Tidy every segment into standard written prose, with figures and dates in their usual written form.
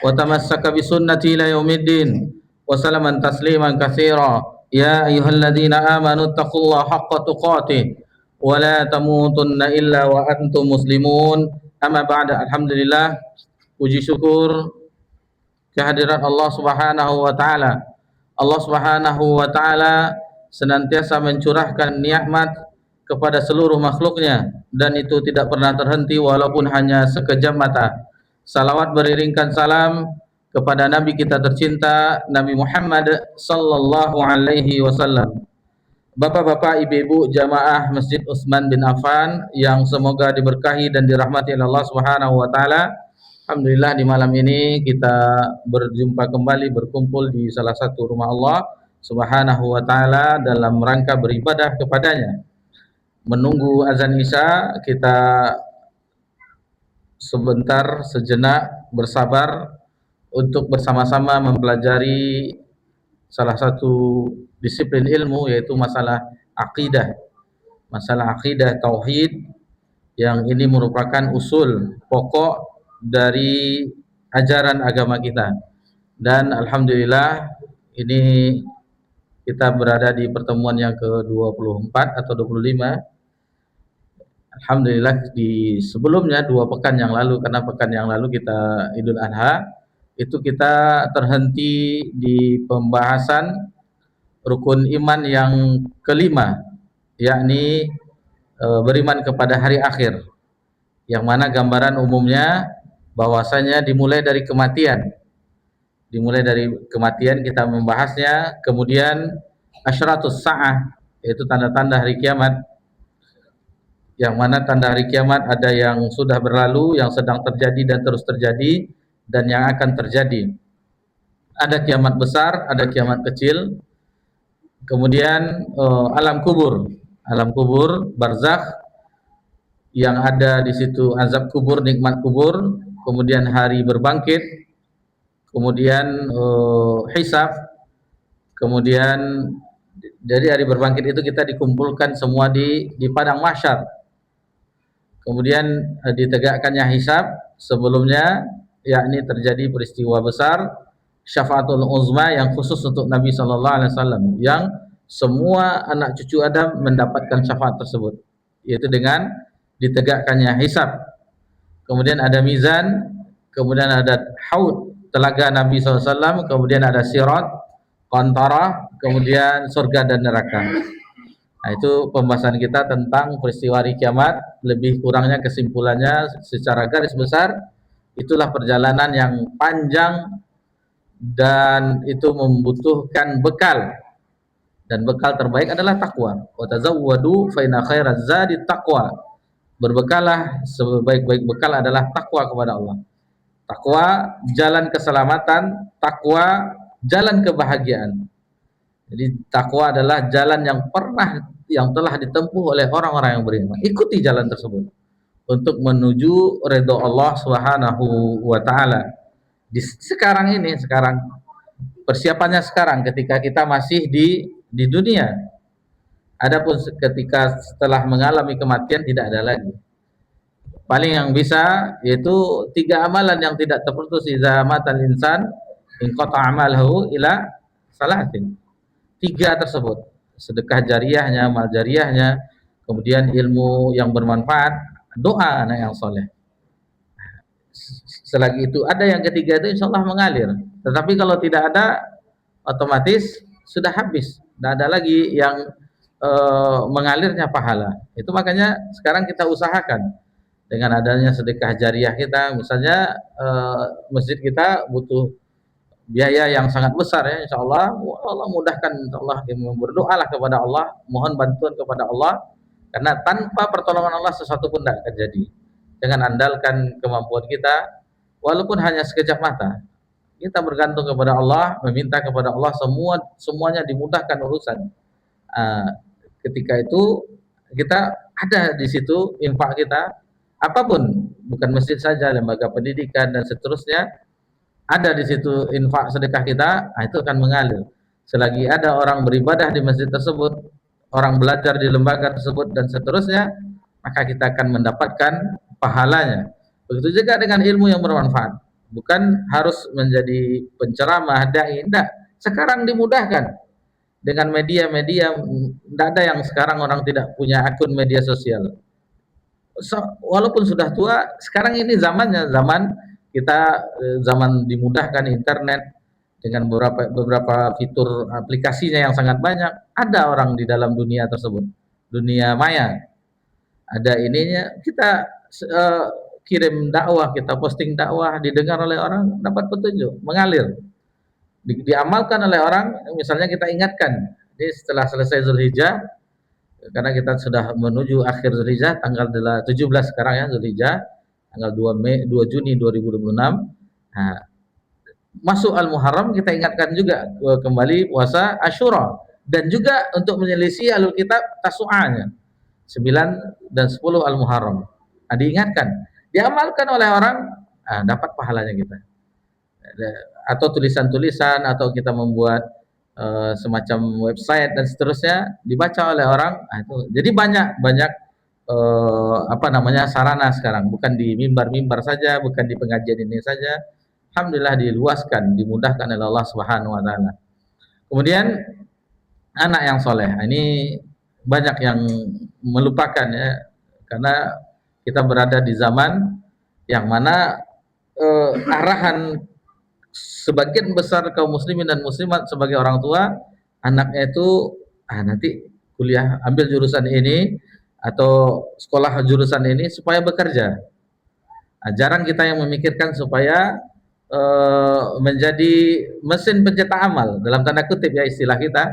وتمسك بسنتي إلى يوم الدين وسلم تسليما كثيرا. يا أيها الذين آمنوا اتقوا الله حق تقاته ولا تموتن إلا وأنتم مسلمون. Amma ba'da, alhamdulillah, puji syukur kehadirat Allah Subhanahu wa taala. Allah Subhanahu wa taala senantiasa mencurahkan nikmat kepada seluruh makhluknya dan itu tidak pernah terhenti walaupun hanya sekejap mata. Salawat beriringkan salam kepada Nabi kita tercinta Nabi Muhammad sallallahu alaihi wasallam. Bapak-bapak, ibu-ibu jamaah Masjid Utsman bin Affan yang semoga diberkahi dan dirahmati oleh Allah Subhanahu wa taala. Alhamdulillah di malam ini kita berjumpa kembali berkumpul di salah satu rumah Allah Subhanahu wa taala dalam rangka beribadah kepadanya. Menunggu azan Isya, kita sebentar sejenak bersabar untuk bersama-sama mempelajari salah satu disiplin ilmu, yaitu masalah akidah tauhid, yang ini merupakan usul pokok dari ajaran agama kita. Dan alhamdulillah ini kita berada di pertemuan yang ke-24 atau 25. Alhamdulillah di sebelumnya 2 pekan yang lalu, karena pekan yang lalu kita Idul Adha, itu kita terhenti di pembahasan rukun iman yang kelima, yakni beriman kepada hari akhir, yang mana gambaran umumnya bahwasanya dimulai dari kematian. Kita membahasnya. Kemudian asyratus sa'ah, yaitu tanda-tanda hari kiamat, yang mana tanda hari kiamat ada yang sudah berlalu, yang sedang terjadi dan terus terjadi, dan yang akan terjadi. Ada kiamat besar, ada kiamat kecil. Kemudian alam kubur, barzakh, yang ada di situ azab kubur, nikmat kubur, kemudian hari berbangkit, kemudian hisab, kemudian dari hari berbangkit itu kita dikumpulkan semua di padang mahsyar. Kemudian ditegakkannya hisab. Sebelumnya yakni terjadi peristiwa besar syafaatul uzma yang khusus untuk Nabi sallallahu alaihi wasallam, yang semua anak cucu Adam mendapatkan syafaat tersebut, yaitu dengan ditegakkannya hisab. Kemudian ada mizan, kemudian ada haud, telaga Nabi sallallahu alaihi wasallam, kemudian ada sirat, qantarah, kemudian surga dan neraka. Nah, itu pembahasan kita tentang peristiwa hari kiamat. Lebih kurangnya kesimpulannya secara garis besar, itulah perjalanan yang panjang dan itu membutuhkan bekal, dan bekal terbaik adalah takwa. Wa tazawwadu fa inna khairaz zadi taqwa. Berbekalah, sebaik-baik bekal adalah takwa kepada Allah. Takwa jalan keselamatan, takwa jalan kebahagiaan. Jadi takwa adalah jalan yang telah ditempuh oleh orang-orang yang beriman. Ikuti jalan tersebut untuk menuju ridha Allah Subhanahu wa taala. Sekarang persiapannya sekarang, ketika kita masih di dunia. Adapun ketika setelah mengalami kematian tidak ada lagi. Paling yang bisa yaitu 3 amalan yang tidak terputus iza matal insan in qata amalahu ila salatin. 3 tersebut, sedekah jariyahnya, amal jariyahnya, kemudian ilmu yang bermanfaat, doa anak yang soleh. Selagi itu ada yang ketiga, itu insya Allah mengalir. Tetapi kalau tidak ada, otomatis sudah habis, tidak ada lagi yang mengalirnya pahala. Itu makanya sekarang kita usahakan dengan adanya sedekah jariyah kita. Misalnya masjid kita butuh biaya yang sangat besar, ya, insya Allah Allah mudahkan. Insya Allah berdoalah kepada Allah, mohon bantuan kepada Allah, karena tanpa pertolongan Allah sesuatu pun tidak akan jadi. Jangan andalkan kemampuan kita, walaupun hanya sekejap mata. Kita bergantung kepada Allah, meminta kepada Allah, semuanya dimudahkan urusan. Ketika itu kita ada di situ, infak kita apapun, bukan masjid saja, lembaga pendidikan dan seterusnya, ada di situ infak sedekah kita, itu akan mengalir. Selagi ada orang beribadah di masjid tersebut, orang belajar di lembaga tersebut dan seterusnya, maka kita akan mendapatkan pahalanya. Begitu juga dengan ilmu yang bermanfaat. bukan harus menjadi penceramah dai, enggak. Sekarang dimudahkan dengan media-media, enggak ada yang sekarang orang tidak punya akun media sosial. Walaupun sudah tua, sekarang ini zamannya, zaman kita, zaman dimudahkan internet dengan beberapa fitur aplikasinya yang sangat banyak. Ada orang di dalam dunia tersebut, dunia maya, ada ininya, kita kirim dakwah, kita posting dakwah, didengar oleh orang, dapat petunjuk, mengalir, diamalkan oleh orang. Misalnya kita ingatkan, ini setelah selesai Zulhijjah, karena kita sudah menuju akhir Zulhijjah, tanggal 17 sekarang ya, Zulhijjah, tanggal 2 Juni 2026. Nah, masuk Al-Muharram, kita ingatkan juga kembali puasa Asyura, dan juga untuk menyelisih Ahlul Kitab Tasu'anya 9 dan 10 Al-Muharram. Nah, diingatkan, diamalkan oleh orang, dapat pahalanya kita. Atau tulisan-tulisan, atau kita membuat semacam website dan seterusnya, dibaca oleh orang. Nah, itu jadi banyak sarana sekarang, bukan di mimbar-mimbar saja, bukan di pengajian ini saja. Alhamdulillah diluaskan, dimudahkan oleh Allah Subhanahu wa taala. Kemudian anak yang soleh, ini banyak yang melupakan ya, karena kita berada di zaman yang mana arahan sebagian besar kaum muslimin dan muslimat sebagai orang tua, anaknya itu nanti kuliah ambil jurusan ini atau sekolah jurusan ini supaya bekerja. Jarang kita yang memikirkan supaya menjadi mesin pencetak amal, dalam tanda kutip ya istilah kita.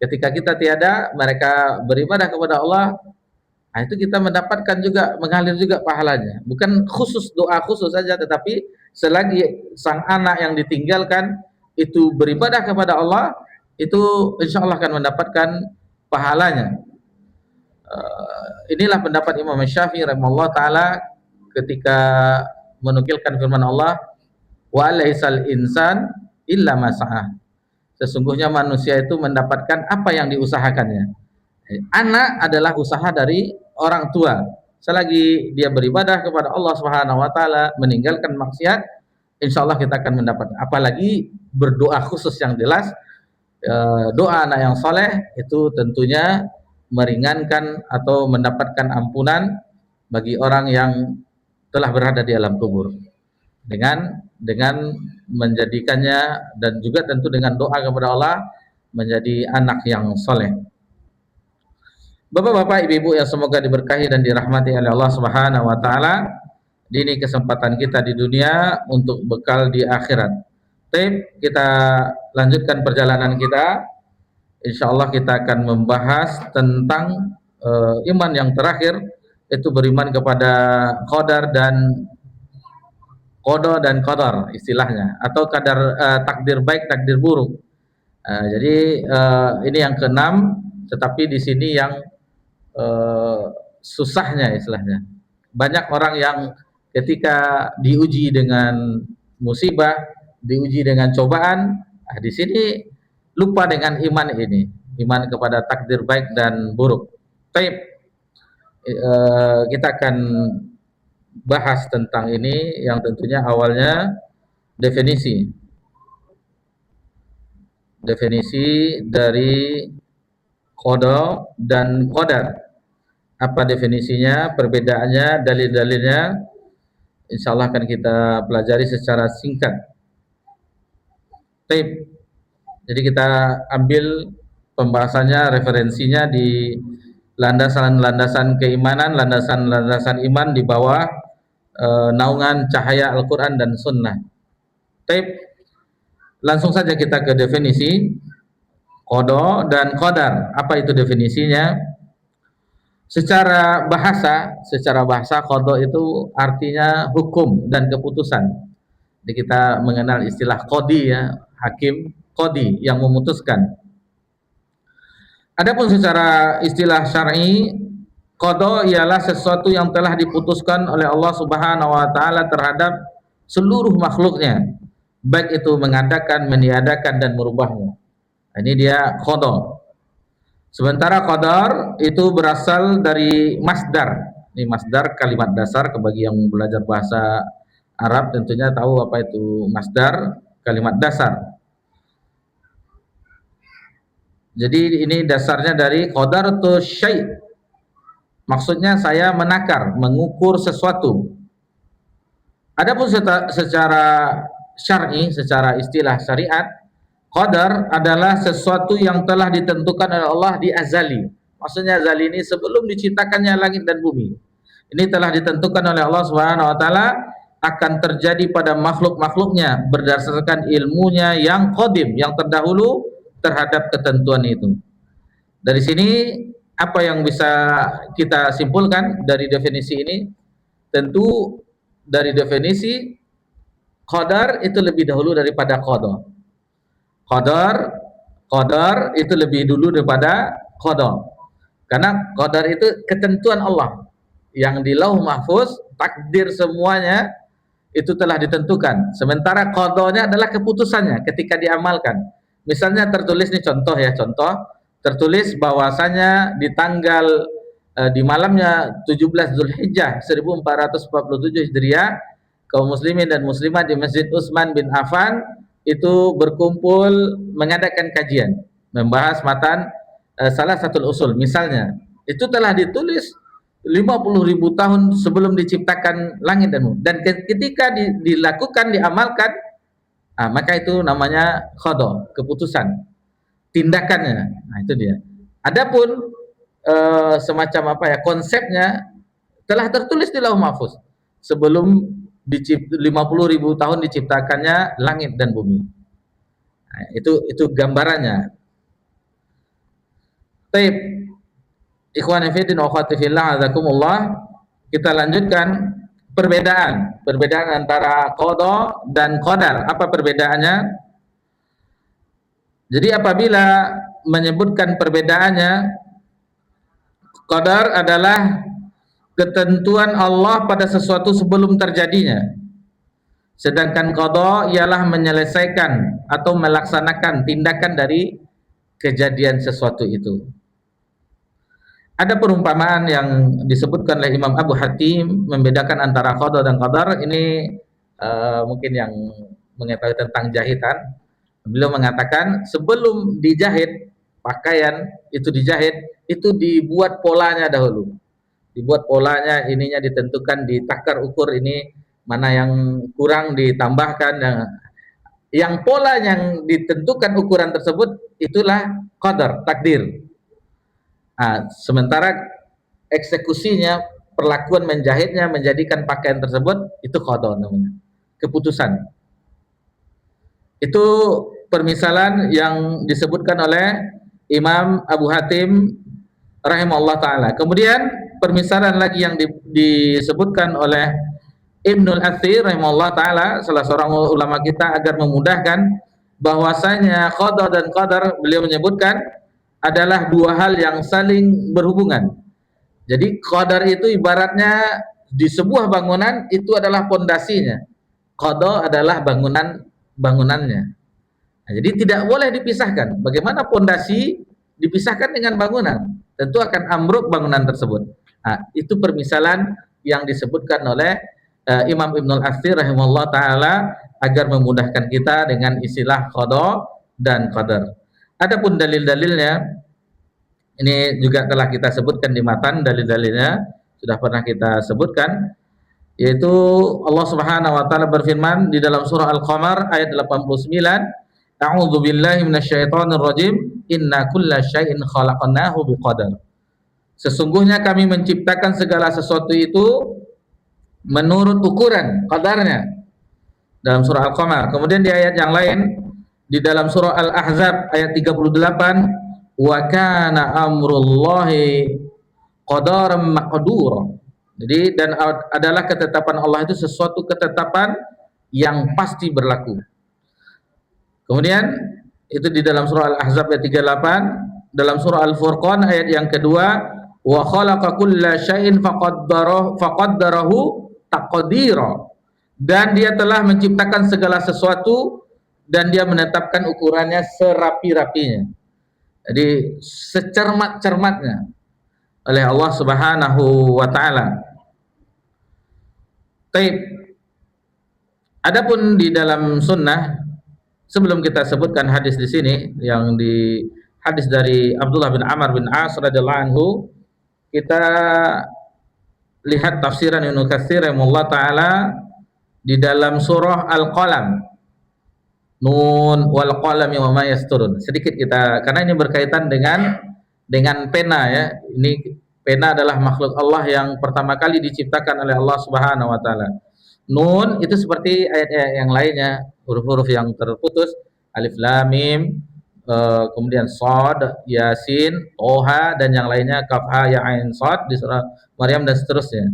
Ketika kita tiada, mereka beribadah kepada Allah, itu kita mendapatkan juga, mengalir juga pahalanya. Bukan khusus doa khusus saja, tetapi selagi sang anak yang ditinggalkan itu beribadah kepada Allah, itu insya Allah akan mendapatkan pahalanya. Inilah pendapat Imam Syafi'i rahimahullah taala ketika menukilkan firman Allah, wa laisal insan illa ma sa'ah. Sesungguhnya manusia itu mendapatkan apa yang diusahakannya. Anak adalah usaha dari orang tua. Selagi dia beribadah kepada Allah Subhanahu wa taala, meninggalkan maksiat, insyaallah kita akan mendapat. Apalagi berdoa khusus yang jelas, doa anak yang saleh itu tentunya meringankan atau mendapatkan ampunan bagi orang yang telah berada di alam kubur. Dengan menjadikannya, dan juga tentu dengan doa kepada Allah, menjadi anak yang soleh. Bapak-bapak, ibu-ibu yang semoga diberkahi dan dirahmati oleh Allah Subhanahu wa taala, ini kesempatan kita di dunia untuk bekal di akhirat. Baik, kita lanjutkan perjalanan kita. Insyaallah kita akan membahas tentang iman yang terakhir, itu beriman kepada qadar dan qada dan qadar istilahnya, atau kadar takdir baik, takdir buruk. Jadi ini yang keenam, tetapi di sini yang susahnya istilahnya. Banyak orang yang ketika diuji dengan musibah, diuji dengan cobaan, di sini lupa dengan iman ini, iman kepada takdir baik dan buruk. Baik, kita akan bahas tentang ini, yang tentunya awalnya definisi dari qada dan qadar. Apa definisinya, perbedaannya, dalil-dalilnya, insyaallah akan kita pelajari secara singkat. Baik, jadi kita ambil pembahasannya, referensinya di landasan-landasan keimanan, landasan-landasan iman di bawah naungan cahaya Al-Quran dan Sunnah. Baik, langsung saja kita ke definisi qada dan qadar. Apa itu definisinya? Secara bahasa qada itu artinya hukum dan keputusan. Jadi kita mengenal istilah qadi ya, hakim, qadi yang memutuskan. Adapun secara istilah syar'i, qada ialah sesuatu yang telah diputuskan oleh Allah Subhanahu wa taala terhadap seluruh makhluknya, baik itu mengadakan, meniadakan dan merubahnya. Ini dia qada. Sementara qadar itu berasal dari masdar. Ini masdar, kalimat dasar, bagi yang belajar bahasa Arab tentunya tahu apa itu masdar, kalimat dasar. Jadi ini dasarnya dari qadartu syai'. Maksudnya saya menakar, mengukur sesuatu. Adapun secara syar'i, secara istilah syariat, qadar adalah sesuatu yang telah ditentukan oleh Allah di azali. Maksudnya azali ini sebelum diciptakannya langit dan bumi. Ini telah ditentukan oleh Allah Subhanahu wa taala akan terjadi pada makhluk-makhluknya berdasarkan ilmunya yang qadim, yang terdahulu terhadap ketentuan itu. Dari sini apa yang bisa kita simpulkan dari definisi ini? Tentu dari definisi qadar itu lebih dahulu daripada qada. Qadar qadar itu lebih dulu daripada qada. Karena qadar itu ketentuan Allah yang di Lauh Mahfuz, takdir semuanya itu telah ditentukan. Sementara qadanya adalah keputusannya ketika diamalkan. Misalnya tertulis nih contoh ya, tertulis bahwasanya di tanggal di malamnya 17 Zulhijjah 1447 Hijriah, kaum muslimin dan muslimat di Masjid Utsman bin Affan itu berkumpul mengadakan kajian membahas matan salah satu usul. Misalnya itu telah ditulis 50.000 tahun sebelum diciptakan langit dan bumi, dan ketika dilakukan, diamalkan, maka itu namanya qada, keputusan, tindakannya. Nah, itu dia. Adapun semacam apa ya, konsepnya telah tertulis di Lauh Mahfuz sebelum 50.000 tahun diciptakannya langit dan bumi. Nah, itu gambarannya. Baik, ikhwan fillah wa akhwati fillah, azakumullah. Kita lanjutkan perbedaan antara qada dan qadar. Apa perbedaannya? Jadi apabila menyebutkan perbedaannya, qadar adalah ketentuan Allah pada sesuatu sebelum terjadinya. Sedangkan qada ialah menyelesaikan atau melaksanakan tindakan dari kejadian sesuatu itu. Ada perumpamaan yang disebutkan oleh Imam Abu Hatim membedakan antara qada dan qadar. Ini mungkin yang mengetahui tentang jahitan. Beliau mengatakan sebelum dijahit pakaian itu dibuat polanya dahulu. Dibuat polanya, ininya ditentukan, ditakar ukur, ini mana yang kurang ditambahkan. Yang pola yang ditentukan ukuran tersebut itulah qadar, takdir. Sementara eksekusinya, perlakuan menjahitnya, menjadikan pakaian tersebut, itu qada namanya, keputusan. Itu permisalan yang disebutkan oleh Imam Abu Hatim rahimahullah ta'ala. Kemudian permisalan lagi yang disebutkan oleh Ibnul Athir rahimahullah ta'ala, salah seorang ulama kita, agar memudahkan bahwasanya qada dan qadar, beliau menyebutkan adalah dua hal yang saling berhubungan. Jadi qadar itu ibaratnya di sebuah bangunan itu adalah pondasinya, qada adalah bangunannya. Nah, jadi tidak boleh dipisahkan. Bagaimana pondasi dipisahkan dengan bangunan? Tentu akan ambruk bangunan tersebut. Nah, itu permisalan yang disebutkan oleh Imam Ibnul Athir rahimahullah ta'ala agar memudahkan kita dengan istilah qada dan qadar. Adapun dalil-dalilnya ini juga telah kita sebutkan di matan, dalil-dalilnya sudah pernah kita sebutkan, yaitu Allah Subhanahu wa taala berfirman di dalam surah Al-Qamar ayat 89, A'udzu billahi minasyaitonir rajim, inna kulla syai'in khalaqnahu biqadar. Sesungguhnya kami menciptakan segala sesuatu itu menurut ukuran, qadarnya, dalam surah Al-Qamar. Kemudian di ayat yang lain di dalam surah Al-Ahzab ayat 38, wa kana amrullahi qadaran maqdura. Jadi dan adalah ketetapan Allah itu sesuatu ketetapan yang pasti berlaku. Kemudian itu di dalam surah Al-Ahzab ayat 38, dalam surah Al-Furqan ayat yang kedua, wa khalaqa kulla syai'in faqaddarahu taqdira. Dan dia telah menciptakan segala sesuatu dan dia menetapkan ukurannya serapi-rapinya. Jadi secermat-cermatnya oleh Allah Subhanahu wa taala. Baik. Adapun di dalam sunnah, sebelum kita sebutkan hadis di sini, yang di hadis dari Abdullah bin Amr bin As radhiyallahu anhu, kita lihat tafsiran Ibnu Katsir rahimahullah taala di dalam surah Al-Qalam, Nun wal qalami wa ma yasturun. Sedikit kita, karena ini berkaitan dengan pena ya. Ini pena adalah makhluk Allah yang pertama kali diciptakan oleh Allah Subhanahu wa taala. Nun itu seperti ayat-ayat yang lainnya, huruf-huruf yang terputus, alif lam mim, kemudian shad, yasin, toha, dan yang lainnya, kaf ha ya ain shad di surah Maryam dan seterusnya.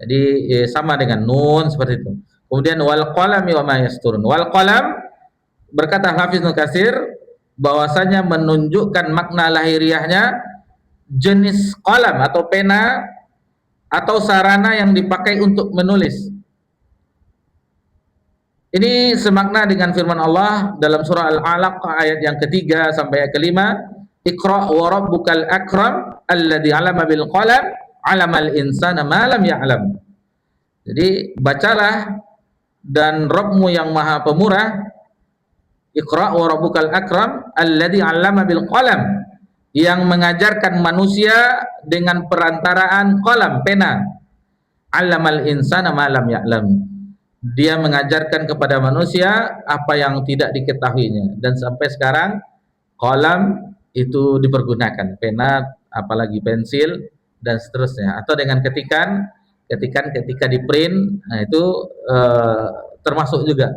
Jadi sama dengan nun seperti itu. Kemudian wal qalami wa ma yasturun. Wal qalam, berkata Hafiz Ibnu Katsir, bahwasanya menunjukkan makna lahiriahnya jenis qalam atau pena atau sarana yang dipakai untuk menulis. Ini semakna dengan firman Allah dalam surah Al-Alaq ayat yang ketiga sampai ayat kelima, Iqra wa rabbukal akram alladzi 'allama bil qalam 'allamal insana ma lam ya'lam. Jadi bacalah, dan Rabbmu yang maha pemurah, Iqra wa rabbukal akram alladzi 'allama bil qalam, yang mengajarkan manusia dengan perantaraan qalam, pena. 'Allamal insana ma lam ya'lam. Dia mengajarkan kepada manusia apa yang tidak diketahuinya, dan sampai sekarang qalam itu dipergunakan, pena apalagi pensil dan seterusnya, atau dengan ketikan ketika di print, nah itu termasuk juga,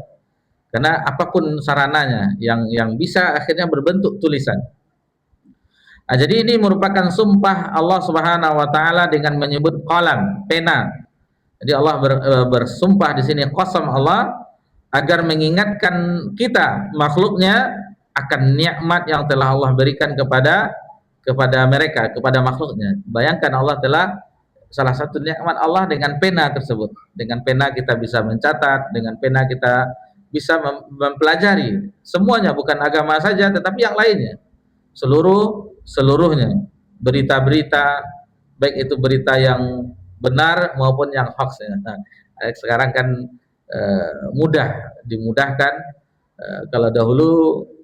karena apapun sarananya yang bisa akhirnya berbentuk tulisan. Nah, jadi ini merupakan sumpah Allah Subhanahu wa taala dengan menyebut qalam, pena. Jadi Allah bersumpah di sini, qasam Allah, agar mengingatkan kita makhluknya akan nikmat yang telah Allah berikan kepada mereka, kepada makhluknya. Bayangkan, Allah telah, salah satu nikmat Allah dengan pena tersebut. Dengan pena kita bisa mencatat, dengan pena kita bisa mempelajari semuanya, bukan agama saja tetapi yang lainnya. Seluruhnya berita-berita, baik itu berita yang benar maupun yang hoax ya. Nah, sekarang kan dimudahkan. Kalau dahulu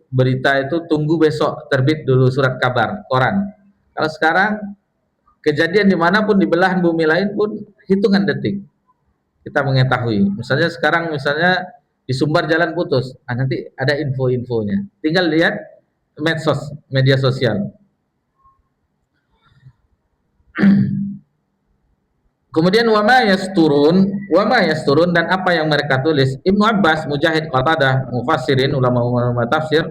berita itu tunggu besok terbit dulu surat kabar koran. Kalau sekarang kejadian dimanapun di belahan bumi lain pun hitungan detik kita mengetahui. Misalnya sekarang di Sumbar jalan putus, nanti ada info-infonya. Tinggal lihat media sosial. Kemudian wama yasturun, dan apa yang mereka tulis. Ibnu Abbas, Mujahid, Qatadah, mufassirin, ulama tafsir,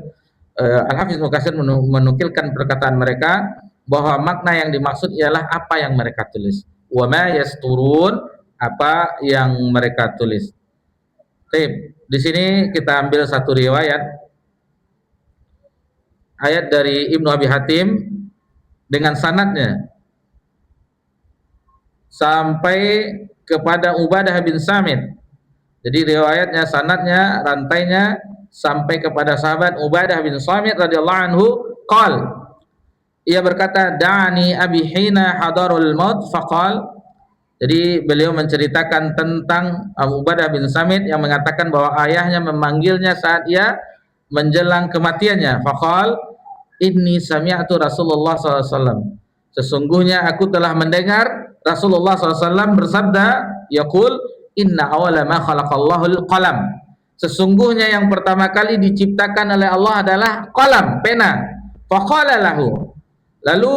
Al-Hafiz Ibnu Katsir menukilkan perkataan mereka bahwa makna yang dimaksud ialah apa yang mereka tulis. Wama yasturun, apa yang mereka tulis. Baik, di sini kita ambil satu riwayat ayat dari Ibnu Abi Hatim dengan sanadnya sampai kepada Ubadah bin Samit. Jadi riwayatnya, sanadnya, rantainya sampai kepada sahabat Ubadah bin Samit radhiyallahu anhu, qal, ia berkata, da'ani abi hina hadarul maut faqal. Jadi beliau menceritakan tentang Abu Ubadah bin Samit yang mengatakan bahwa ayahnya memanggilnya saat ia menjelang kematiannya. Faqal, inni sami'tu Rasulullah SAW. Sesungguhnya aku telah mendengar Rasulullah SAW bersabda, yaqul, inna awala ma khalaqallahul qalam. Sesungguhnya yang pertama kali diciptakan oleh Allah adalah qalam, pena. Faqala lahu. Lalu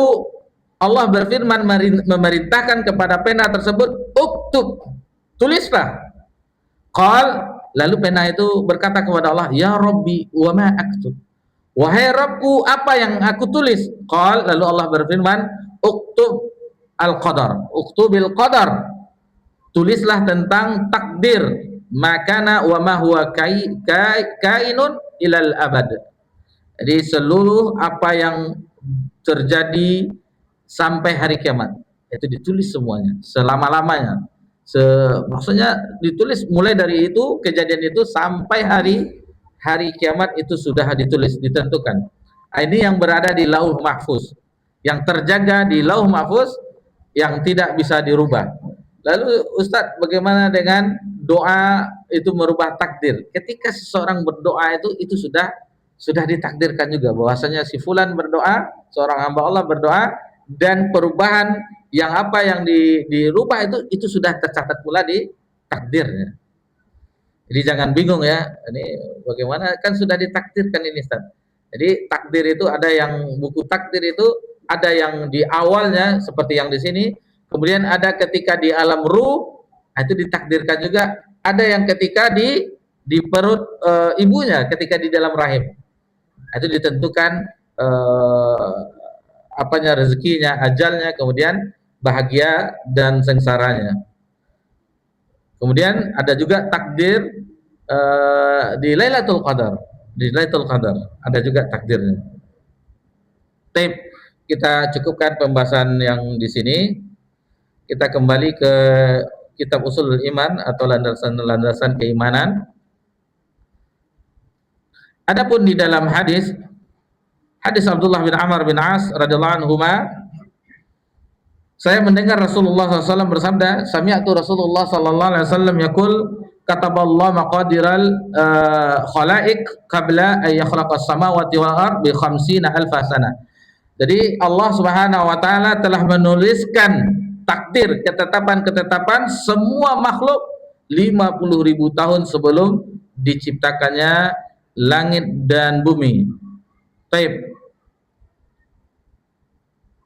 Allah berfirman, memerintahkan kepada pena tersebut, uktub, tulislah. Qal, lalu pena itu berkata kepada Allah, ya Rabbi wa ma aktub. Wahai Rabbku, apa yang aku tulis? Qal, lalu Allah berfirman, uktub al-qadar, uktubil qadar, tulislah tentang takdir, makana wa ma huwa kainun ilal abad. Jadi seluruh apa yang terjadi sampai hari kiamat itu ditulis semuanya, selama-lamanya. Maksudnya ditulis mulai dari itu, kejadian itu sampai hari kiamat itu sudah ditulis, ditentukan. Ini yang berada di Lauh Mahfuz, yang terjaga di Lauh Mahfuz, yang tidak bisa dirubah. Lalu Ustadz, bagaimana dengan doa itu merubah takdir. Ketika seseorang berdoa itu sudah ditakdirkan juga bahwasanya si fulan berdoa, seorang hamba Allah berdoa, dan perubahan yang apa yang dirubah itu sudah tercatat pula di takdirnya. Jadi jangan bingung ya, ini bagaimana, kan sudah ditakdirkan ini Ustaz. Jadi takdir itu ada yang buku takdir itu ada yang di awalnya seperti yang di sini, kemudian ada ketika di alam ruh itu ditakdirkan juga, ada yang ketika di perut ibunya ketika di dalam rahim. Itu ditentukan apanya, rezekinya, ajalnya, kemudian bahagia dan sengsaranya. Kemudian ada juga takdir di Lailatul Qadar. Di Lailatul Qadar ada juga takdirnya. Tape, kita cukupkan pembahasan yang di sini. Kita kembali ke kitab Ushulul Iman atau landasan-landasan keimanan. Adapun di dalam hadis Abdullah bin Amr bin As radhiyallahu anhuma, saya mendengar Rasulullah SAW bersabda, sami'tu Rasulullah sallallahu alaihi wasallam yaqul, kataballahu maqadiral khalaiq qabla an yakhlaqas samawati wal ard bi 50 alfa sana. Jadi Allah Subhanahu wa taala telah menuliskan takdir, ketetapan-ketetapan semua makhluk 50.000 tahun sebelum diciptakannya langit dan bumi. Taib.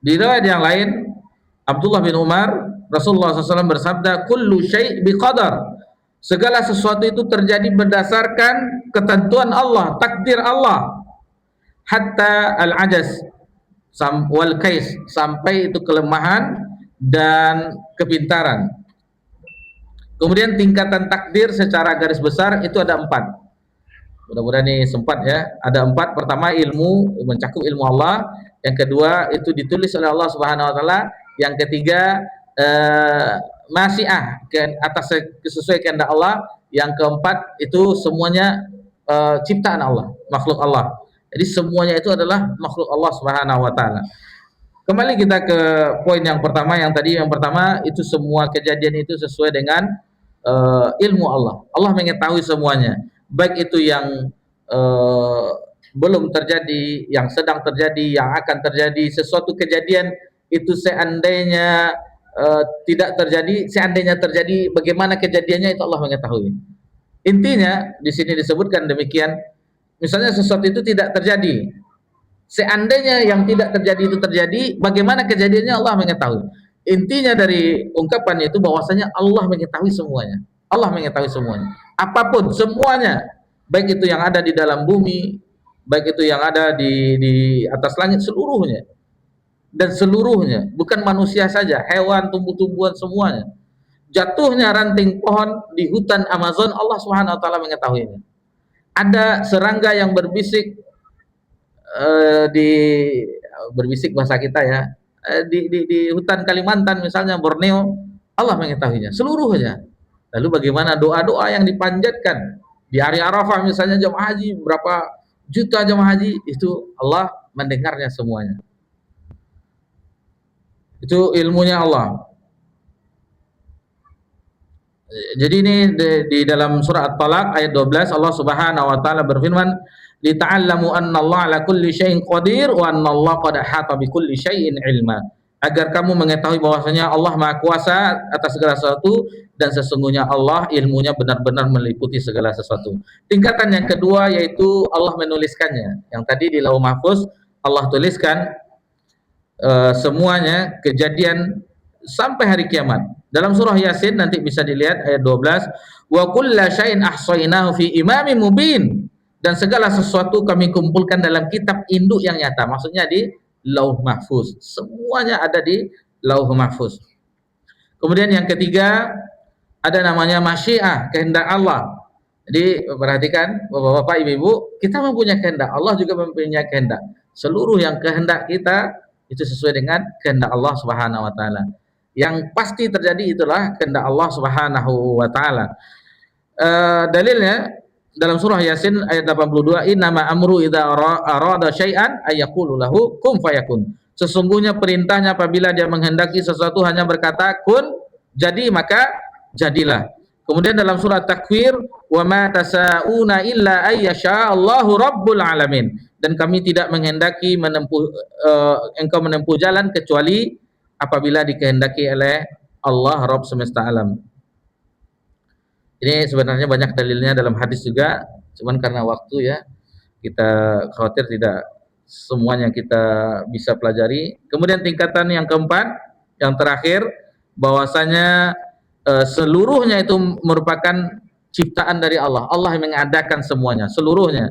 Di riwayat yang lain Abdullah bin Umar, Rasulullah SAW bersabda, kullu syai' biqadar. Segala sesuatu itu terjadi berdasarkan ketentuan Allah, takdir Allah. Hatta al-ajaz wal kais, sampai itu kelemahan dan kepintaran. Kemudian tingkatan takdir secara garis besar itu ada 4. Mudah-mudahan ini sempat ya. Ada 4. Pertama, ilmu, mencakup ilmu Allah. Yang kedua, itu ditulis oleh Allah Subhanahu wa taala. Yang ketiga, masyiah, atas sesuai kehendak Allah. Yang keempat, itu semuanya ciptaan Allah, makhluk Allah. Jadi semuanya itu adalah makhluk Allah Subhanahu wa taala. Kembali kita ke poin yang pertama, yang pertama itu semua kejadian itu sesuai dengan ilmu Allah. Allah mengetahui semuanya, baik itu yang belum terjadi, yang sedang terjadi, yang akan terjadi. Sesuatu kejadian itu seandainya tidak terjadi, seandainya terjadi, bagaimana kejadiannya itu Allah mengetahui. Intinya di sini disebutkan demikian. Misalnya sesuatu itu tidak terjadi, seandainya yang tidak terjadi itu terjadi, bagaimana kejadiannya Allah mengetahui. Intinya dari ungkapan itu bahwasanya Allah mengetahui semuanya. Allah mengetahui semuanya. Apapun, semuanya, baik itu yang ada di dalam bumi, baik itu yang ada di atas langit, seluruhnya. Dan seluruhnya, bukan manusia saja, hewan, tumbuh-tumbuhan, semuanya. Jatuhnya ranting pohon di hutan Amazon, Allah Subhanahu wa taala mengetahuinya. Ada serangga yang berbisik berbisik bahasa kita ya, di hutan Kalimantan misalnya, Borneo, Allah mengetahuinya seluruhnya. Lalu bagaimana doa-doa yang dipanjatkan di hari Arafah misalnya, jemaah haji, berapa juta jemaah haji, itu Allah mendengarnya semuanya. Itu ilmunya Allah. Jadi ini di dalam surah At-Talaq ayat 12, Allah Subhanahu wa taala berfirman, "Lita'allamu anna Allah 'ala kulli syai'in qadir wa anna Allah qad ahata bi kulli syai'in 'ilma." Agar kamu mengetahui bahwasanya Allah Maha Kuasa atas segala sesuatu, dan sesungguhnya Allah ilmunya benar-benar meliputi segala sesuatu. Tingkatan yang kedua yaitu Allah menuliskannya. Yang tadi di Lauh Mahfuz Allah tuliskan semuanya kejadian sampai hari kiamat. Dalam surah Yasin nanti bisa dilihat ayat 12, wa kulla syai'in ahsaynahu fi imamin mubin, dan segala sesuatu kami kumpulkan dalam kitab induk yang nyata. Maksudnya di Lauh Mahfuz. Semuanya ada di Lauh Mahfuz. Kemudian yang ketiga ada namanya masyiah, kehendak Allah. Jadi perhatikan Bapak-bapak, Ibu-ibu, kita mempunyai kehendak, Allah juga mempunyai kehendak. Seluruh yang kehendak kita itu sesuai dengan kehendak Allah Subhanahu wa taala. Yang pasti terjadi itulah kehendak Allah Subhanahu wa taala. Dalilnya dalam surah Yasin ayat 82, innama amru idza arada syai'an ayyaqulu lahu kun fayakun. Sesungguhnya perintahnya apabila dia menghendaki sesuatu hanya berkata kun, jadi maka jadilah. Kemudian dalam surah Takwir, wa ma tasauna illa ayyasha Allahu rabbul alamin. Dan kami tidak menghendaki engkau menempuh jalan kecuali apabila dikehendaki oleh Allah Rabb semesta alam. Ini sebenarnya banyak dalilnya dalam hadis juga, cuman karena waktu ya, kita khawatir tidak semuanya kita bisa pelajari. Kemudian tingkatan yang keempat, yang terakhir, bahwasanya seluruhnya itu merupakan ciptaan dari Allah. Allah yang mengadakan semuanya, seluruhnya.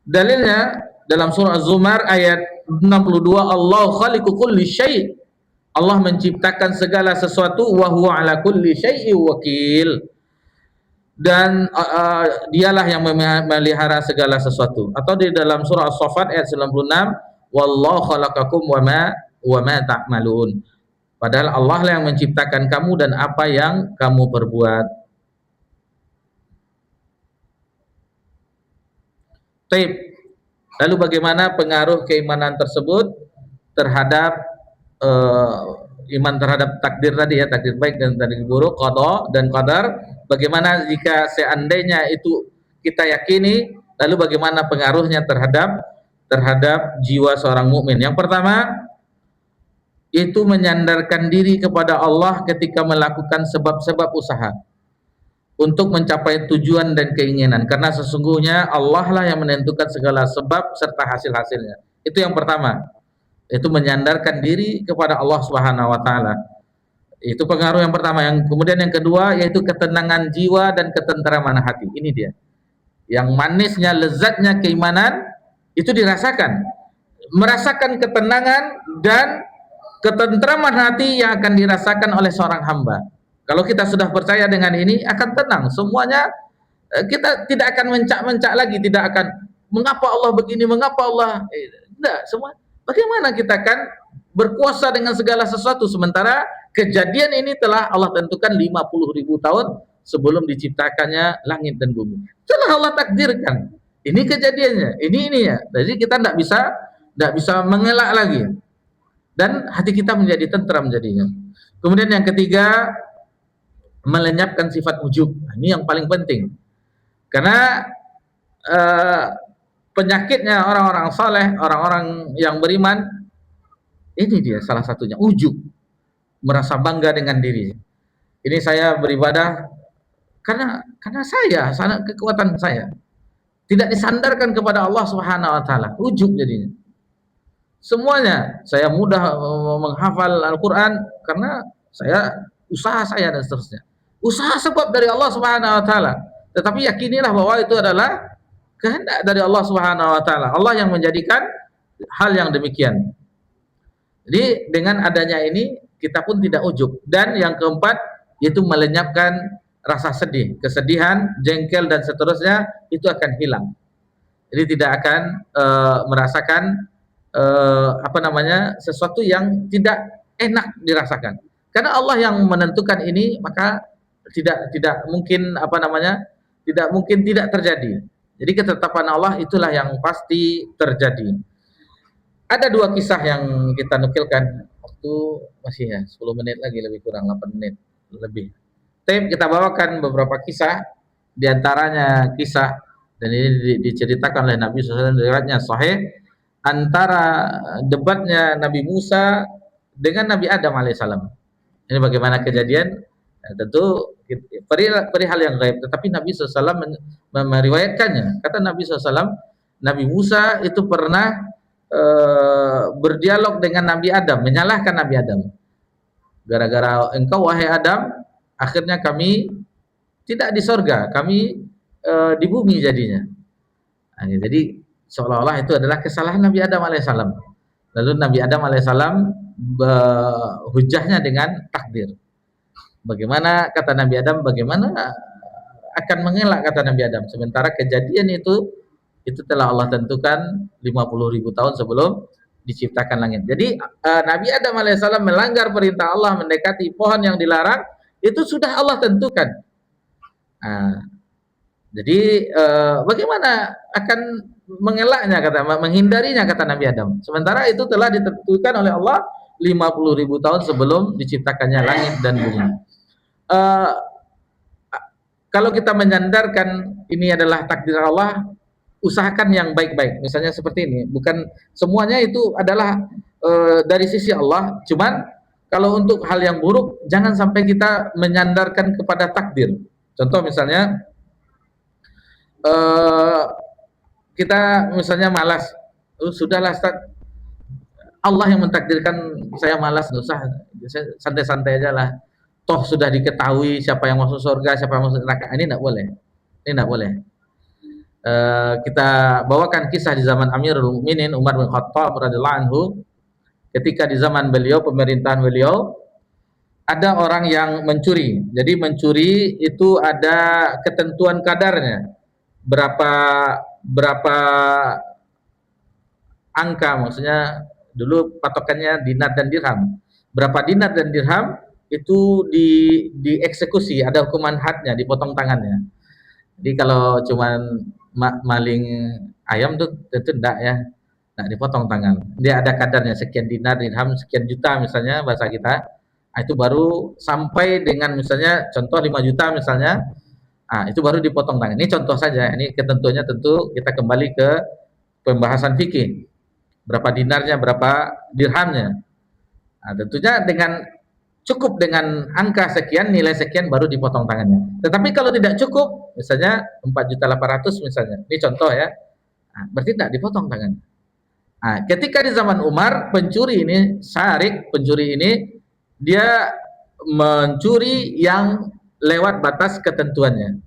Dalilnya dalam surah Az-Zumar ayat 62, Allah khaliqu kulli syai'. Allah menciptakan segala sesuatu, wa huwa ala kulli syai'in wakil. Dan dialah yang memelihara segala sesuatu. Atau di dalam surah As-Saffat ayat 96, wallahu khalaqakum wa ma ta'malun. Padahal Allah lah yang menciptakan kamu dan apa yang kamu perbuat. Taib. Lalu bagaimana pengaruh keimanan tersebut terhadap iman terhadap takdir tadi ya, takdir baik dan takdir buruk, qada dan qadar. Bagaimana jika seandainya itu kita yakini, lalu bagaimana pengaruhnya terhadap jiwa seorang mukmin? Yang pertama, itu menyandarkan diri kepada Allah ketika melakukan sebab-sebab usaha untuk mencapai tujuan dan keinginan, karena sesungguhnya Allah lah yang menentukan segala sebab serta hasil-hasilnya. Itu yang pertama, itu menyandarkan diri kepada Allah Subhanahu wa taala. Itu pengaruh yang pertama. Yang kemudian yang kedua yaitu ketenangan jiwa dan ketenteraman hati. Ini dia. Yang manisnya, lezatnya keimanan itu dirasakan. Merasakan ketenangan dan ketenteraman hati yang akan dirasakan oleh seorang hamba. Kalau kita sudah percaya dengan ini, akan tenang semuanya. Kita tidak akan mencak-mencak lagi, tidak akan mengapa Allah begini, mengapa Allah tidak, semua bagaimana kita akan berkuasa dengan segala sesuatu, sementara kejadian ini telah Allah tentukan 50.000 tahun sebelum diciptakannya langit dan bumi. Telah Allah takdirkan. Ini kejadiannya, ini ya. Jadi kita tidak bisa mengelak lagi. Dan hati kita menjadi tentram jadinya. Kemudian yang ketiga, melenyapkan sifat ujub. Ini yang paling penting. Karena penyakitnya orang-orang saleh, orang-orang yang beriman, ini dia salah satunya, ujub. Merasa bangga dengan diri. Ini saya beribadah karena saya, kekuatan saya. Tidak disandarkan kepada Allah Subhanahu wa taala. Ujub jadinya. Semuanya saya mudah menghafal Al-Qur'an karena usaha saya dan seterusnya. Usaha sebab dari Allah Subhanahu wa taala. Tetapi yakinilah bahwa itu adalah kehendak dari Allah Subhanahu wa taala. Allah yang menjadikan hal yang demikian. Jadi dengan adanya ini kita pun tidak ujub. Dan yang keempat yaitu melenyapkan rasa sedih, kesedihan, jengkel dan seterusnya, itu akan hilang. Jadi tidak akan merasakan sesuatu yang tidak enak dirasakan. Karena Allah yang menentukan ini, maka tidak mungkin tidak terjadi. Jadi ketetapan Allah itulah yang pasti terjadi. Ada dua kisah yang kita nukilkan. Waktu masih ya 10 menit lagi, lebih kurang 8 menit lebih. Tapi kita bawakan beberapa kisah, diantaranya kisah, dan ini diceritakan oleh Nabi SAW, riwayatnya sahih, antara debatnya Nabi Musa dengan Nabi Adam alaihissalam. Ini bagaimana kejadian? Tentu perihal yang gaib, tetapi Nabi SAW meriwayatkannya. Kata Nabi SAW, Nabi Musa itu pernah berdialog dengan Nabi Adam, menyalahkan Nabi Adam. Gara-gara engkau wahai Adam, akhirnya kami tidak di sorga, kami di bumi jadinya. Nah, jadi seolah-olah itu adalah kesalahan Nabi Adam alaihissalam. Lalu Nabi Adam alaihissalam hujahnya dengan takdir. Bagaimana kata Nabi Adam, bagaimana akan mengelak kata Nabi Adam, sementara kejadian itu telah Allah tentukan 50.000 tahun sebelum diciptakan langit. Jadi Nabi Adam alaihissalam melanggar perintah Allah mendekati pohon yang dilarang, itu sudah Allah tentukan. Jadi bagaimana akan mengelaknya, menghindarinya kata Nabi Adam. Sementara itu telah ditentukan oleh Allah 50.000 tahun sebelum diciptakannya langit dan bumi. kalau kita menyandarkan ini adalah takdir Allah, usahakan yang baik-baik. Misalnya seperti ini, bukan semuanya itu adalah dari sisi Allah, cuman kalau untuk hal yang buruk jangan sampai kita menyandarkan kepada takdir. Contoh misalnya kita misalnya malas, sudahlah Ustaz, Allah yang mentakdirkan saya malas, nggak usah, santai-santai aja lah. Toh sudah diketahui siapa yang masuk surga, siapa yang masuk neraka. Ini tidak boleh. Ini tidak boleh. Kita bawakan kisah di zaman Amirul Mukminin Umar bin Khattab radhiyallahu anhu. Ketika di zaman beliau, pemerintahan beliau, ada orang yang mencuri. Jadi mencuri itu ada ketentuan kadarnya. Berapa angka, maksudnya dulu patokannya dinar dan dirham. Berapa dinar dan dirham itu dieksekusi, ada hukuman hadnya, dipotong tangannya. Jadi kalau cuman maling ayam tuh tentu enggak ya, enggak dipotong tangan. Dia ada kadarnya, sekian dinar, dirham, sekian juta misalnya bahasa kita. Nah, itu baru sampai dengan misalnya contoh 5 juta misalnya. Nah, itu baru dipotong tangan. Ini contoh saja. Ini ketentuannya tentu kita kembali ke pembahasan fikih. Berapa dinarnya, berapa dirhamnya. Nah, tentunya dengan cukup dengan angka sekian, nilai sekian baru dipotong tangannya. Tetapi kalau tidak cukup, misalnya 4.800.000 misalnya. Ini contoh ya. Nah, berarti tidak dipotong tangannya. Nah, ketika di zaman Umar, pencuri ini, syarik, pencuri ini dia mencuri yang lewat batas ketentuannya.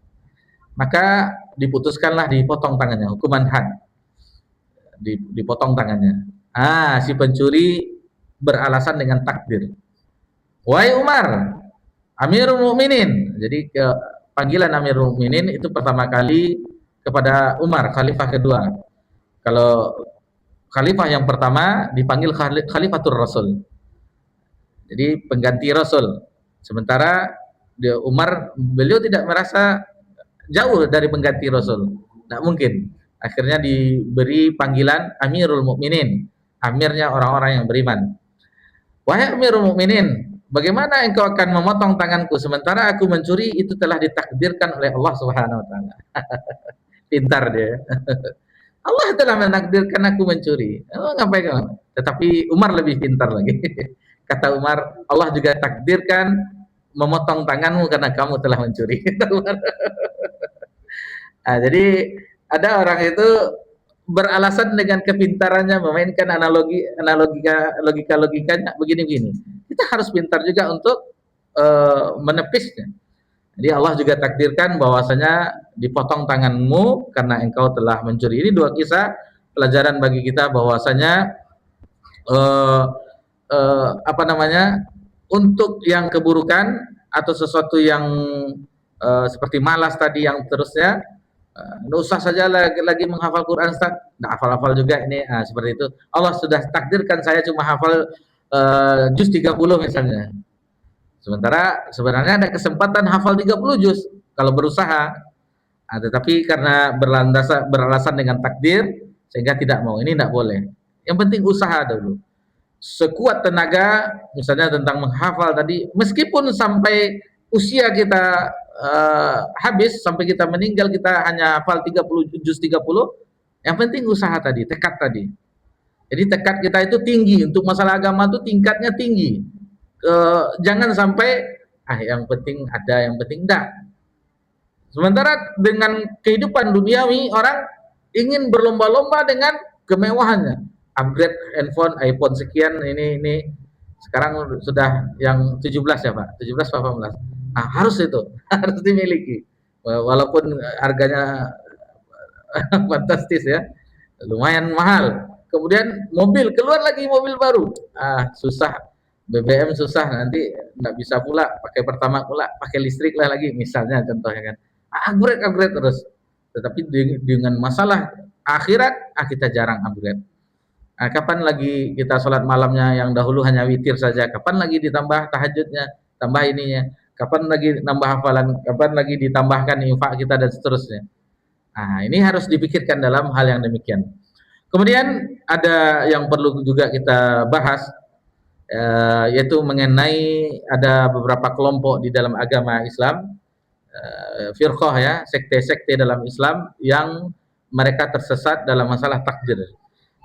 Maka diputuskanlah dipotong tangannya, hukuman had. Dipotong tangannya. Si pencuri beralasan dengan takdir. Wahai Umar, Amirul Mukminin. Jadi panggilan Amirul Mukminin itu pertama kali kepada Umar, khalifah kedua. Kalau khalifah yang pertama dipanggil Khalifatul Rasul. Jadi pengganti Rasul. Sementara Umar, beliau tidak merasa jauh dari pengganti Rasul. Tidak mungkin. Akhirnya diberi panggilan Amirul Mukminin, amirnya orang-orang yang beriman. Wahai Amirul Mukminin, bagaimana engkau akan memotong tanganku sementara aku mencuri itu telah ditakdirkan oleh Allah Subhanahu wa taala. Pintar dia. Allah telah menakdirkan aku mencuri. Ngapain kamu? Tetapi Umar lebih pintar lagi. Kata Umar, Allah juga takdirkan memotong tanganmu karena kamu telah mencuri. Jadi ada orang itu beralasan dengan kepintarannya memainkan logikanya begini-begini. Kita harus pintar juga untuk menepisnya. Jadi Allah juga takdirkan bahwasanya dipotong tanganmu karena engkau telah mencuri. Ini dua kisah pelajaran bagi kita bahwasanya untuk yang keburukan atau sesuatu yang seperti malas tadi yang terusnya, nggak usah saja lagi menghafal Quran, Ustaz. Nggak hafal-hafal juga ini, seperti itu. Allah sudah takdirkan saya cuma hafal juz 30 misalnya. Sementara sebenarnya ada kesempatan hafal 30 juz kalau berusaha. Tetapi karena beralasan dengan takdir sehingga tidak mau. Ini tidak boleh. Yang penting usaha dulu. Sekuat tenaga misalnya tentang menghafal tadi, meskipun sampai usia kita habis, sampai kita meninggal kita hanya hafal 30 juz 30, yang penting usaha tadi, tekad tadi. Jadi tekad kita itu tinggi, untuk masalah agama itu tingkatnya tinggi. Jangan sampai yang penting ada, yang penting enggak. Sementara dengan kehidupan duniawi, orang ingin berlomba-lomba dengan kemewahannya. Upgrade handphone, iPhone sekian, ini sekarang sudah yang 17 ya Pak, 17 atau 18. Harus itu, harus dimiliki. Walaupun harganya fantastis ya, lumayan mahal. Kemudian mobil, keluar lagi mobil baru. Susah. BBM susah, nanti nggak bisa pula pakai pertama pula, pakai listrik lah lagi misalnya contohnya kan. Upgrade terus. Tetapi dengan masalah akhirat kita jarang upgrade. Kapan lagi kita sholat malamnya yang dahulu hanya witir saja, kapan lagi ditambah tahajudnya, tambah ininya, kapan lagi nambah hafalan, kapan lagi ditambahkan infak kita dan seterusnya. Ini harus dipikirkan dalam hal yang demikian. Kemudian ada yang perlu juga kita bahas, yaitu mengenai ada beberapa kelompok di dalam agama Islam firqah ya, sekte-sekte dalam Islam yang mereka tersesat dalam masalah takdir.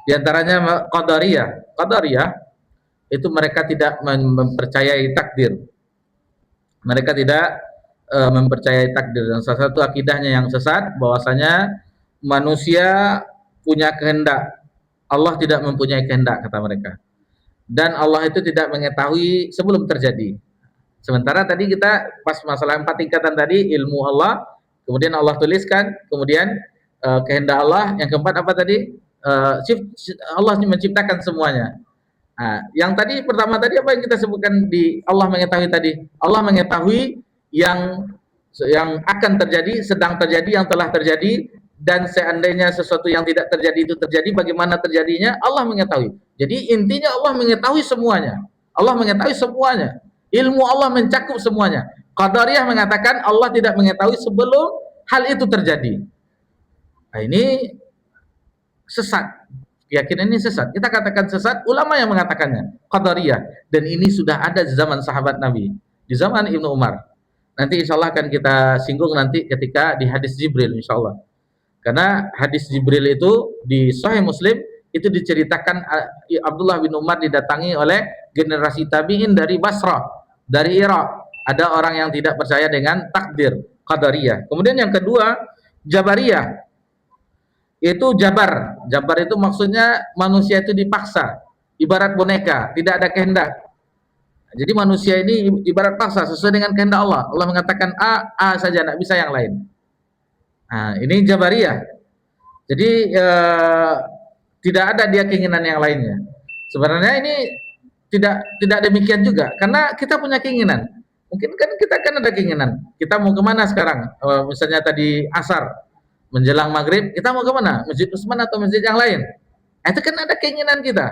Di antaranya Qadariyah. Qadariyah itu mereka tidak mempercayai takdir. Mereka tidak mempercayai takdir, dan salah satu akidahnya yang sesat bahwasanya manusia punya kehendak. Allah tidak mempunyai kehendak kata mereka. Dan Allah itu tidak mengetahui sebelum terjadi. Sementara tadi kita pas masalah 4 tingkatan tadi, ilmu Allah, kemudian Allah tuliskan, kemudian kehendak Allah, yang keempat apa tadi? Allah menciptakan semuanya. Nah, yang tadi pertama tadi apa yang kita sebutkan di Allah mengetahui tadi? Allah mengetahui yang akan terjadi, sedang terjadi, yang telah terjadi, dan seandainya sesuatu yang tidak terjadi itu terjadi, bagaimana terjadinya? Allah mengetahui. Jadi intinya Allah mengetahui semuanya. Allah mengetahui semuanya. Ilmu Allah mencakup semuanya. Qadariyah mengatakan Allah tidak mengetahui sebelum hal itu terjadi. Nah, ini sesat. Keyakinan ini sesat. Kita katakan sesat, ulama yang mengatakannya, Qadariyah. Dan ini sudah ada di zaman sahabat Nabi, di zaman Ibnu Umar. Nanti insya Allah akan kita singgung nanti ketika di hadis Jibril insya Allah. Karena hadis Jibril itu di Sahih Muslim itu diceritakan Abdullah bin Umar didatangi oleh generasi tabi'in dari Basrah, dari Irak. Ada orang yang tidak percaya dengan takdir, Qadariyah. Kemudian yang kedua, Jabariyah. Itu jabar. Jabar itu maksudnya manusia itu dipaksa, ibarat boneka, tidak ada kehendak. Jadi manusia ini ibarat paksa sesuai dengan kehendak Allah. Allah mengatakan A saja, tidak bisa yang lain. Nah, ini Jabariyah. Jadi tidak ada dia keinginan yang lainnya. Sebenarnya ini tidak demikian juga, karena kita punya keinginan. Mungkin kan kita kan ada keinginan. Kita mau kemana sekarang? Misalnya tadi asar menjelang maghrib, kita mau kemana? Masjid Utsman atau masjid yang lain? Itu kan ada keinginan kita.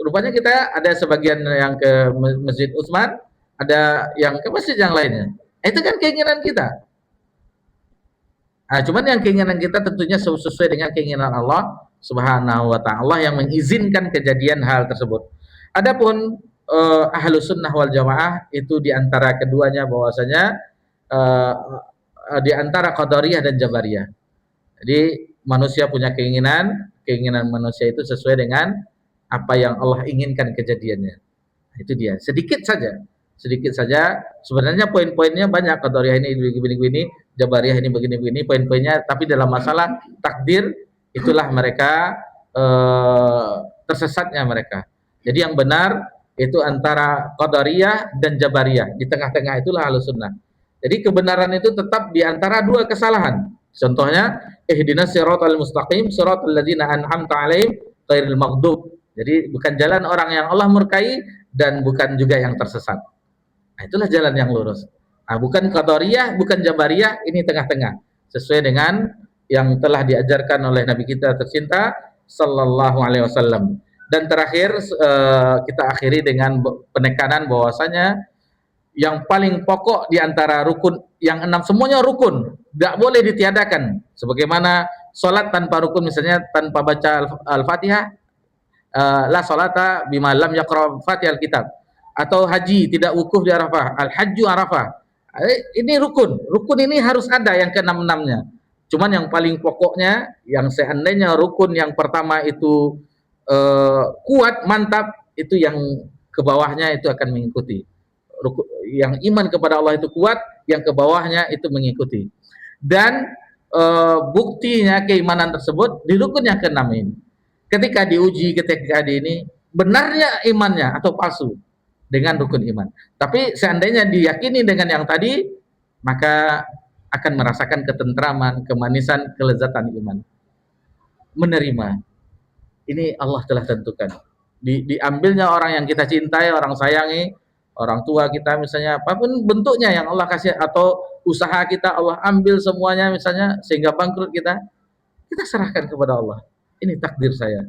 Rupanya kita ada sebagian yang ke Masjid Utsman, ada yang ke masjid yang lainnya. Itu kan keinginan kita. Cuman yang keinginan kita tentunya sesuai dengan keinginan Allah Subhanahu wa taala yang mengizinkan kejadian hal tersebut. Adapun Ahlus Sunnah wal Jamaah itu di antara keduanya bahwasanya di antara Qadariyah dan Jabariyah. Jadi manusia punya keinginan manusia itu sesuai dengan apa yang Allah inginkan kejadiannya. Itu dia. Sedikit saja. Sebenarnya poin-poinnya banyak. Qadariyah ini begini-begini, Jabariyah ini begini-begini, poin-poinnya. Tapi dalam masalah takdir, itulah mereka tersesatnya mereka. Jadi yang benar itu antara Qadariyah dan Jabariyah. Di tengah-tengah itulah Ahlus Sunnah. Jadi kebenaran itu tetap di antara dua kesalahan. Contohnya, ihdinas siratal mustaqim, siratal ladzina an'amta 'alaihim ghairil maghdub. Jadi bukan jalan orang yang Allah murkai dan bukan juga yang tersesat. Nah, itulah jalan yang lurus. Nah, bukan Qadariyah, bukan Jabariyah, ini tengah-tengah. Sesuai dengan yang telah diajarkan oleh Nabi kita tercinta sallallahu alaihi wasallam. Dan terakhir kita akhiri dengan penekanan bahwasanya yang paling pokok di antara rukun yang 6, semuanya rukun, tidak boleh ditiadakan. Sebagaimana sholat tanpa rukun, misalnya tanpa baca Al-Fatihah, la sholata bima lam yaqra Fatihal kitab. Atau haji tidak wukuf di Arafah, al-hajju Arafah. Ini rukun. Rukun ini harus ada yang ke-6-6-nya. Cuman yang paling pokoknya, yang seandainya rukun yang pertama itu kuat, mantap, itu yang ke bawahnya itu akan mengikuti. Yang iman kepada Allah itu kuat, yang ke bawahnya itu mengikuti. Dan buktinya keimanan tersebut di rukun yang ke-6 ini. Ketika diuji, ketika ini benarnya imannya atau palsu dengan rukun iman. Tapi seandainya diyakini dengan yang tadi, maka akan merasakan ketentraman, kemanisan, kelezatan iman. Menerima. Ini Allah telah tentukan. Diambilnya orang yang kita cintai, orang sayangi, orang tua kita misalnya, apapun bentuknya yang Allah kasih, atau usaha kita Allah ambil semuanya misalnya sehingga bangkrut kita serahkan kepada Allah. Ini takdir saya.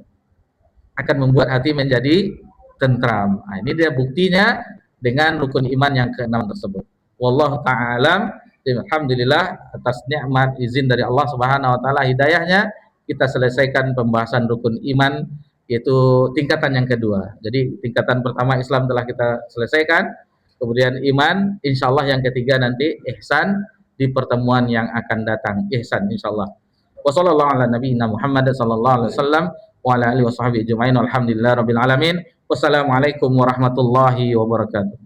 Akan membuat hati menjadi tentram. Nah, ini dia buktinya dengan rukun iman yang ke-6 tersebut. Wallahu ta'ala, alhamdulillah atas nikmat izin dari Allah Subhanahu wa taala, hidayahnya kita selesaikan pembahasan rukun iman, yaitu tingkatan yang kedua. Jadi tingkatan pertama Islam telah kita selesaikan, kemudian iman, insyaallah yang ketiga nanti ihsan di pertemuan yang akan datang, ihsan insyaallah. Wassallallahu ala nabiyina Muhammad sallallahu alaihi wasallam wa ala alihi washabihi ajmain. Alhamdulillahirabbil alamin. Wassalamualaikum warahmatullahi wabarakatuh.